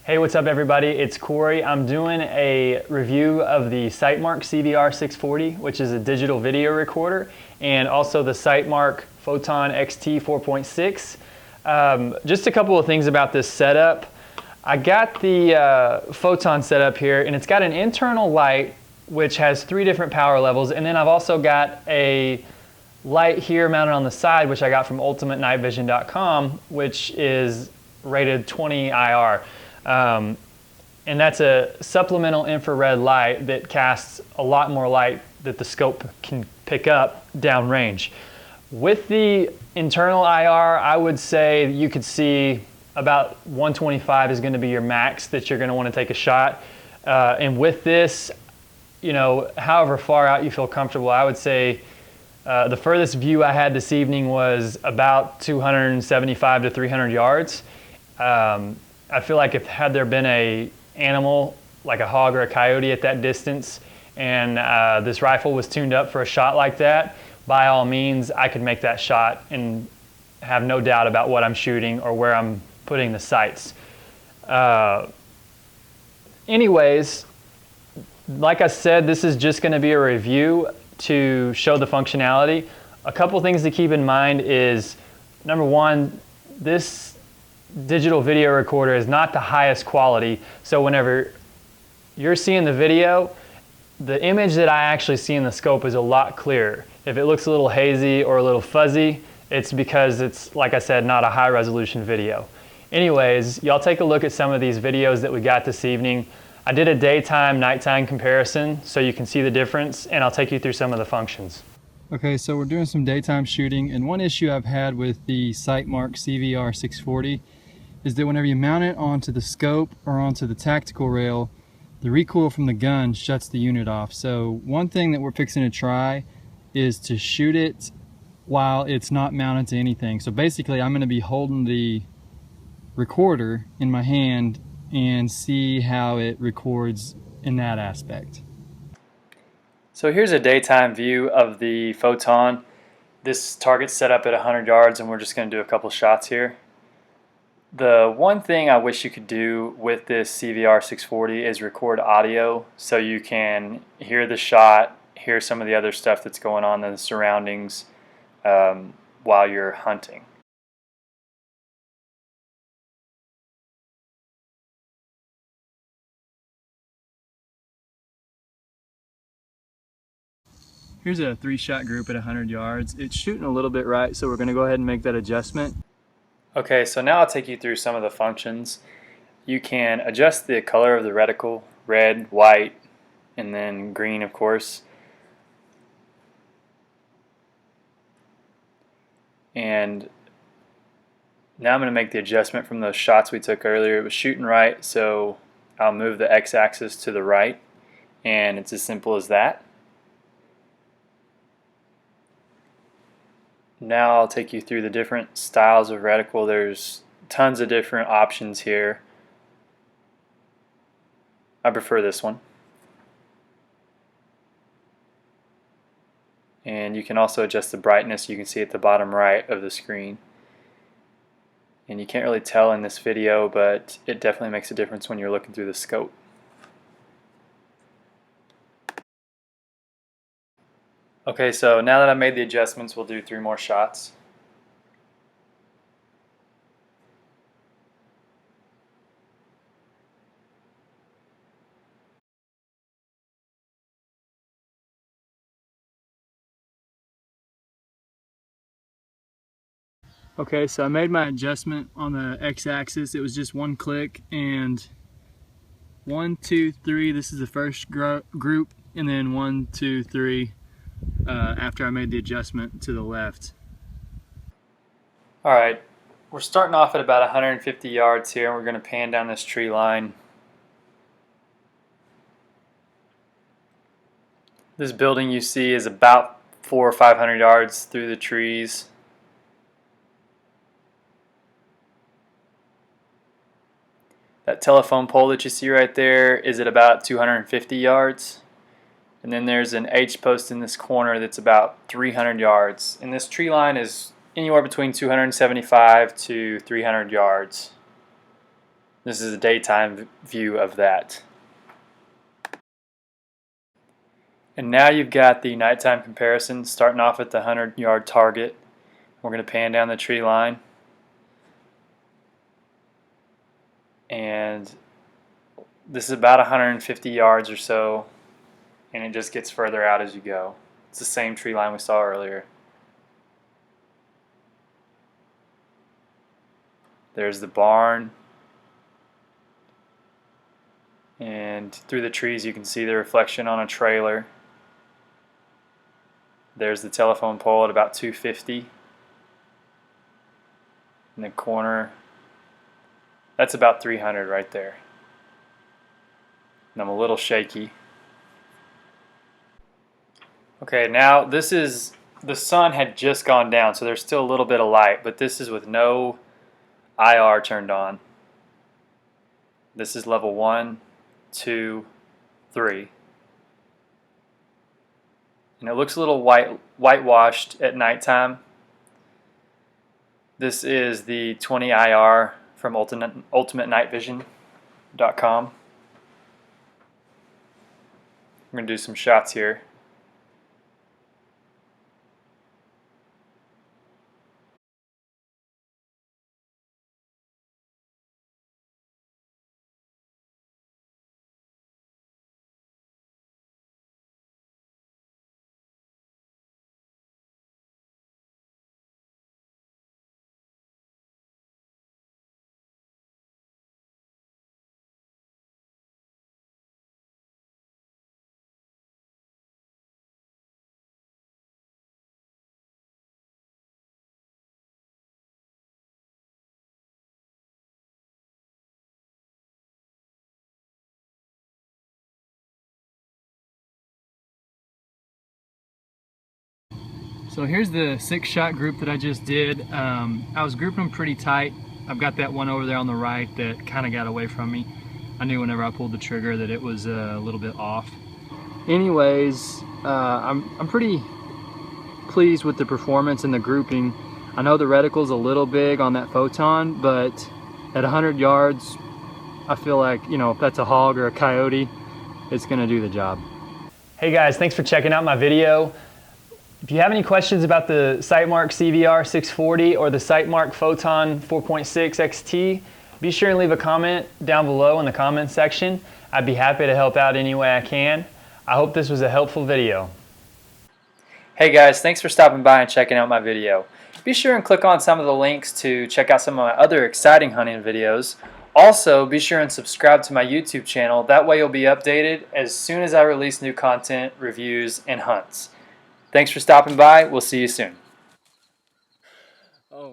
Hey, what's up everybody? It's Cory. I'm doing a review of the SightMark CVR-640, which is a digital video recorder, and also the SightMark Photon XT 4.6. Just a couple of things about this setup. I got the Photon setup here, and it's got an internal light which has 3 different power levels, and then I've also got a light here mounted on the side, which I got from ultimatenightvision.com, which is rated 20 IR. And that's a supplemental infrared light that casts a lot more light that the scope can pick up downrange. With the internal IR, I would say you could see about 125 is going to be your max that you're going to want to take a shot. And with this, you know, however far out you feel comfortable, I would say the furthest view I had this evening was about 275 to 300 yards. I feel like had there been a animal like a hog or a coyote at that distance, and this rifle was tuned up for a shot like that, by all means I could make that shot and have no doubt about what I'm shooting or where I'm putting the sights. Anyways, like I said, this is just going to be a review to show the functionality. A couple things to keep in mind is, number one, this digital video recorder is not the highest quality, so whenever you're seeing the video, the image that I actually see in the scope is a lot clearer. If it looks a little hazy or a little fuzzy, it's because it's, like I said, not a high resolution video. Anyways, y'all take a look at some of these videos that we got this evening. I did a daytime nighttime comparison so you can see the difference, and I'll take you through some of the functions. Okay, so we're doing some daytime shooting, and one issue I've had with the SightMark CVR-640 is that whenever you mount it onto the scope or onto the tactical rail, the recoil from the gun shuts the unit off. So one thing that we're fixing to try is to shoot it while it's not mounted to anything. So basically I'm going to be holding the recorder in my hand and see how it records in that aspect. So here's a daytime view of the Photon. This target's set up at 100 yards, and we're just going to do a couple shots here. The one thing I wish you could do with this CVR-640 is record audio so you can hear the shot, hear some of the other stuff that's going on in the surroundings while you're hunting. Here's a 3-shot group at 100 yards. It's shooting a little bit right, so we're going to go ahead and make that adjustment. Okay, so now I'll take you through some of the functions. You can adjust the color of the reticle, red, white, and then green, of course. And now I'm going to make the adjustment from those shots we took earlier. It was shooting right, so I'll move the x-axis to the right, and it's as simple as that. Now I'll take you through the different styles of reticle. There's tons of different options here. I prefer this one. And you can also adjust the brightness. You can see at the bottom right of the screen. And you can't really tell in this video, but it definitely makes a difference when you're looking through the scope. Okay, so now that I've made the adjustments, we'll do 3 more shots. Okay, so I made my adjustment on the x-axis. It was just one click, and 1, 2, 3, this is the first group, and then 1, 2, 3 after I made the adjustment to the left. Alright, we're starting off at about 150 yards here, and we're going to pan down this tree line. This building you see is about 400 or 500 yards through the trees. That telephone pole that you see right there is at about 250 yards. And then there's an H post in this corner that's about 300 yards. And this tree line is anywhere between 275 to 300 yards. This is a daytime view of that. And now you've got the nighttime comparison starting off at the 100-yard target. We're going to pan down the tree line. And this is about 150 yards or so, and it just gets further out as you go. It's the same tree line we saw earlier. There's the barn, and through the trees you can see the reflection on a trailer. There's the telephone pole at about 250 in the corner. That's about 300 right there. And I'm a little shaky. Okay, now this is, the sun had just gone down, so there's still a little bit of light, but this is with no IR turned on. This is level 1, 2, 3. And it looks a little whitewashed at nighttime. This is the 20 IR from ultimatenightvision.com. We're going to do some shots here. So here's the 6-shot group that I just did. I was grouping them pretty tight. I've got that one over there on the right that kind of got away from me. I knew whenever I pulled the trigger that it was a little bit off. Anyways, I'm pretty pleased with the performance and the grouping. I know the reticle's a little big on that photon, but at 100 yards, I feel like, you know, if that's a hog or a coyote, it's gonna do the job. Hey guys, thanks for checking out my video. If you have any questions about the SightMark CVR-640 or the SightMark Photon 4.6 XT, be sure and leave a comment down below in the comments section. I'd be happy to help out any way I can. I hope this was a helpful video. Hey guys, thanks for stopping by and checking out my video. Be sure and click on some of the links to check out some of my other exciting hunting videos. Also, be sure and subscribe to my YouTube channel. That way you'll be updated as soon as I release new content, reviews, and hunts. Thanks for stopping by. We'll see you soon.